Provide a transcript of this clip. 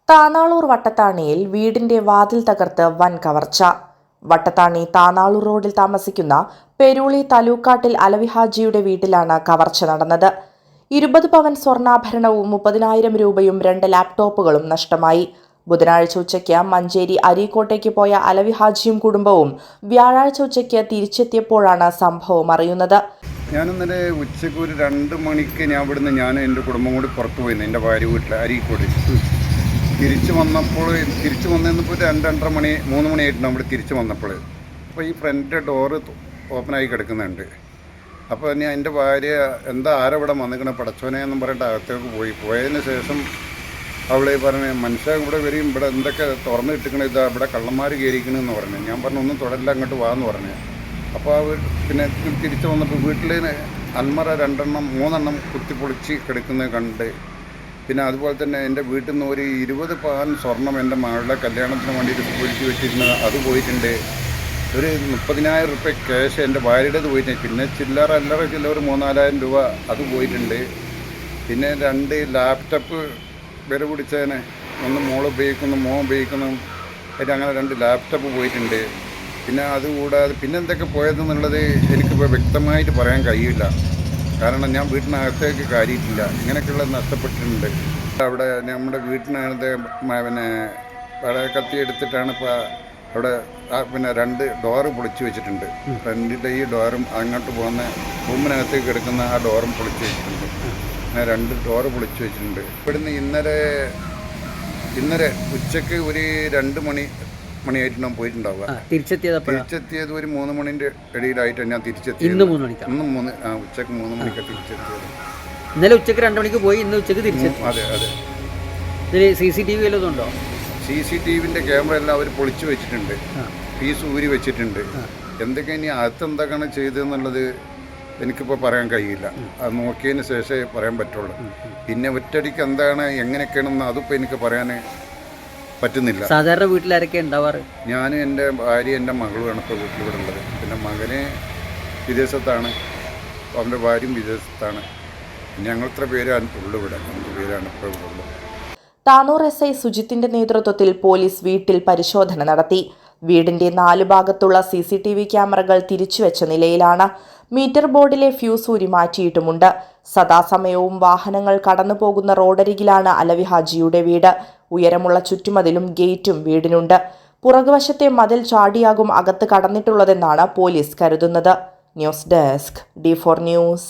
താനാളൂർ വട്ടത്താണിയിൽ വീടിന്റെ വാതിൽ തകർത്ത് വൻ കവർച്ച. വട്ടത്താണി താനാളൂർ റോഡിൽ താമസിക്കുന്ന പെരുളി തലൂക്കാട്ടിൽ അലവി ഹാജിയുടെ വീട്ടിലാണ് കവർച്ച നടന്നത്. 20 പവൻ സ്വർണ്ണാഭരണവും 30,000 രൂപയും 2 ലാപ്ടോപ്പുകളും നഷ്ടമായി. ബുധനാഴ്ച ഉച്ചയ്ക്ക് മഞ്ചേരി അരീക്കോട്ടേക്ക് പോയ അലവി ഹാജിയും കുടുംബവും വ്യാഴാഴ്ച ഉച്ചയ്ക്ക് തിരിച്ചെത്തിയപ്പോഴാണ് സംഭവം അറിയുന്നത്. ഞാൻ ഇന്നലെ ഉച്ചയ്ക്ക് ഒരു 2 മണിക്ക് ഞാൻ എൻ്റെ കുടുംബം കൂടി പുറത്തു പോയിരുന്നു. എൻ്റെ ഭാര്യ വീട്ടിൽ അരീക്കോട് തിരിച്ചു വന്നപ്പോൾ 2-2:30 മണി 3 മണിയായിട്ടുണ്ട്. അവിടെ തിരിച്ചു വന്നപ്പോൾ അപ്പോൾ ഈ ഫ്രണ്ട് ഡോറ് ഓപ്പണായി കിടക്കുന്നുണ്ട്. അപ്പോൾ ഞാൻ എൻ്റെ ഭാര്യ എന്താ ആരവിടെ വന്നിക്കണ പടച്ചോനെ എന്നും പറഞ്ഞിട്ട് അകത്തേക്ക് പോയതിന് ശേഷം അവൾ പറഞ്ഞ് മനുഷ്യ ഇവിടെ വരും, ഇവിടെ എന്തൊക്കെ തുറന്ന് ഇട്ടിക്കണ ഇതാ ഇവിടെ കള്ളന്മാർ കയറിക്കണമെന്ന് പറഞ്ഞു. ഞാൻ പറഞ്ഞു ഒന്നും തുടരില്ല, അങ്ങോട്ട് വാന്ന് പറഞ്ഞു. അപ്പോൾ പിന്നെ തിരിച്ചു വന്നപ്പോൾ വീട്ടിൽ അൽമറ 2-3 കുത്തിപ്പൊളിച്ച് കിടക്കുന്നത് കണ്ട്, പിന്നെ അതുപോലെ തന്നെ എൻ്റെ വീട്ടിൽ നിന്ന് ഒരു 20 പവൻ സ്വർണം എൻ്റെ മകളുടെ കല്യാണത്തിന് വേണ്ടിയിട്ട് പൊളിച്ച് വെച്ചിരുന്നത് അത് പോയിട്ടുണ്ട്. ഒരു 30,000 രൂപ ക്യാഷ് എൻ്റെ ഭാര്യയുടേത് പോയിട്ടുണ്ട്. പിന്നെ ചില്ലറ 3,000-4,000 രൂപ അത് പോയിട്ടുണ്ട്. പിന്നെ 2 ലാപ്ടോപ്പ് വില പിടിച്ചതിന്, ഒന്ന് മോൾ ഉപയോഗിക്കുന്നു മോൻ ഉപയോഗിക്കുന്നു ആയിട്ട് അങ്ങനെ 2 ലാപ്ടോപ്പ് പോയിട്ടുണ്ട്. പിന്നെ അതുകൂടാതെ പിന്നെ എന്തൊക്കെ പോയതെന്നുള്ളത് എനിക്കിപ്പോൾ വ്യക്തമായിട്ട് പറയാൻ കഴിയില്ല. കാരണം ഞാൻ വീട്ടിനകത്തേക്ക് കയറിയിട്ടില്ല. ഇങ്ങനെയൊക്കെയുള്ളത് നഷ്ടപ്പെട്ടിട്ടുണ്ട്. അവിടെ നമ്മുടെ വീട്ടിനകത്ത് പിന്നെ വളരെ കത്തി എടുത്തിട്ടാണ് ഇപ്പോൾ അവിടെ പിന്നെ 2 ഡോറ് പൊളിച്ച് വെച്ചിട്ടുണ്ട്. ഫ്രണ്ടിൻ്റെ ഈ ഡോറും അങ്ങോട്ട് പോകുന്ന റൂമിനകത്തേക്ക് എടുക്കുന്ന ആ ഡോറും പൊളിച്ച് വെച്ചിട്ടുണ്ട്. അങ്ങനെ 2 ഡോറ് പൊളിച്ച് വെച്ചിട്ടുണ്ട്. ഇവിടുന്ന് ഇന്നലെ ഉച്ചയ്ക്ക് ഒരു 2 മണിയായിട്ട് ഞാൻ പോയിട്ടുണ്ടാവുക. തിരിച്ചെത്തിയത് ഒരു 3 മണിൻ്റെ ഇടയിലായിട്ടാണ് ഞാൻ തിരിച്ചെത്തിയത്. ഇന്ന് ഉച്ചയ്ക്ക് 3 മണിക്ക് തിരിച്ചെത്തിയത്. ഇന്നലെ ഉച്ചയ്ക്ക് 2 മണിക്ക് പോയി, ഇന്ന് ഉച്ചയ്ക്ക് തിരിച്ചെത്തി. അതെ. CCTV വല്ലതും ഉണ്ടോ? CCTVൻ്റെ ക്യാമറ എല്ലാം അവർ പൊളിച്ചു വെച്ചിട്ടുണ്ട്, പീസ് ഊരി വെച്ചിട്ടുണ്ട്. എന്തൊക്കെ ഇനി എന്തൊക്കെയാണ് ചെയ്തതെന്നുള്ളത് എനിക്കിപ്പോൾ പറയാൻ കഴിയില്ല. അത് നോക്കിയതിന് ശേഷമേ പറയാൻ പറ്റുള്ളൂ. പിന്നെ ഒറ്റയടിക്ക് എന്താണ് എങ്ങനെയൊക്കെയാണെന്ന് അതിപ്പോൾ എനിക്ക് പറയാൻ പറ്റുന്നില്ല. സാധാരണ വീട്ടിലാരൊക്കെ ഉണ്ടാവാറ്? ഞാൻ, എൻ്റെ ഭാര്യ, എൻ്റെ മകളുമാണ് ഇപ്പോൾ വീട്ടിലിവിടെ ഉള്ളത്. പിന്നെ മകന് വിദേശത്താണ്, അവൻ്റെ ഭാര്യയും വിദേശത്താണ്. ഞങ്ങൾ 3 പേരാണ് ഉള്ളു ഇവിടെ. 5 പേരാണ് ഇപ്പോൾ ഇവിടെ ഉള്ളത്. താനൂർ SI സുജിത്തിന്റെ നേതൃത്വത്തിൽ പോലീസ് വീട്ടിൽ പരിശോധന നടത്തി. വീടിന്റെ 4 ഭാഗത്തുള്ള CCTV ക്യാമറകൾ തിരിച്ചുവെച്ച നിലയിലാണ്. മീറ്റർ ബോർഡിലെ ഫ്യൂസ് ഊരി മാറ്റിയിട്ടുമുണ്ട്. സദാസമയവും വാഹനങ്ങൾ കടന്നുപോകുന്ന റോഡരികിലാണ് അലവി ഹാജിയുടെ വീട്. ഉയരമുള്ള ചുറ്റുമതിലും ഗേറ്റും വീടിനുണ്ട്. പുറകുവശത്തെ മതിൽ ചാടിയാകും അകത്ത് കടന്നിട്ടുള്ളതെന്നാണ് പോലീസ് കരുതുന്നത്. News desk D4 news.